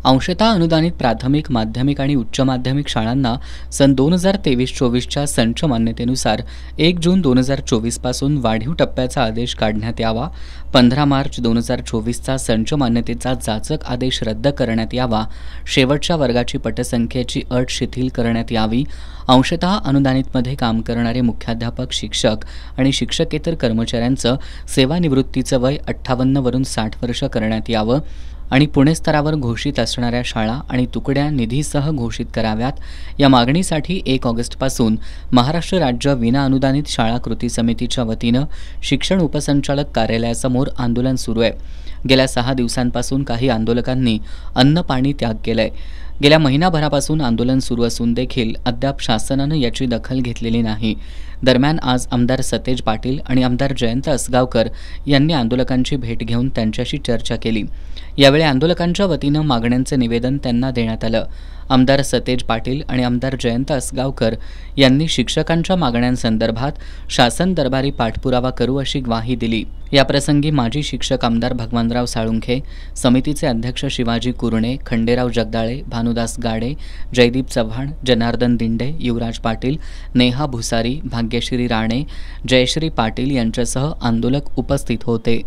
अंशतः अनुदानित प्राथमिक, माध्यमिक आणि उच्च माध्यमिक शाळांना सन 2023-24च्या संच मान्यतेनुसार 1 जून 2024 पासून वाढीव टप्प्याचा आदेश काढण्यात यावा. 15 मार्च 2024चा संच मान्यतेचा जाचक आदेश रद्द करण्यात यावा. शेवटच्या वर्गाची पटसंख्येची अट शिथिल करण्यात यावी. अंशतः अनुदानितमध्ये काम करणारे मुख्याध्यापक, शिक्षक आणि शिक्षकेतर कर्मचाऱ्यांचं सेवानिवृत्तीचं वय 58 वरून 60 वर्ष करण्यात यावं आणि पुणे स्तरावर घोषित असणाऱ्या शाळा आणि तुकड्या निधीसह घोषित कराव्यात. या मागणीसाठी 1 ऑगस्टपासून महाराष्ट्र राज्य विनाअनुदानित शाळा कृती समितीच्या वतीनं शिक्षण उपसंचालक कार्यालयासमोर आंदोलन सुरू आहे. गेल्या 6 दिवसांपासून काही आंदोलकांनी अन्न पाणी त्याग केलंय. गेल्या महिनाभरापासून आंदोलन सुरू असून देखील अद्याप शासनानं याची दखल घेतलेली नाही. दरम्यान आज आमदार सतेज पाटील आणि आमदार जयंत असगावकर यांनी आंदोलकांची भेट घेऊन त्यांच्याशी चर्चा केली. यावेळी आंदोलकांच्या वतीनं मागण्यांचं निवेदन त्यांना देण्यात आलं. आमदार सतेज पाटील आणि आमदार जयंत असगावकर यांनी शिक्षकांच्या मागण्यांसंदर्भात शासन दरबारी पाठपुरावा करू अशी ग्वाही दिली. याप्रसंगी माजी शिक्षक आमदार भगवानराव साळुंखे, समितीचे अध्यक्ष शिवाजी कुरणे, खंडेराव जगदाळे, भानुदास गाडे, जयदीप चव्हाण, जनार्दन दिंडे, युवराज पाटील, नेहा भुसारी, भाग्यश्री राणे, जयश्री पाटील यांच्यासह आंदोलक उपस्थित होते.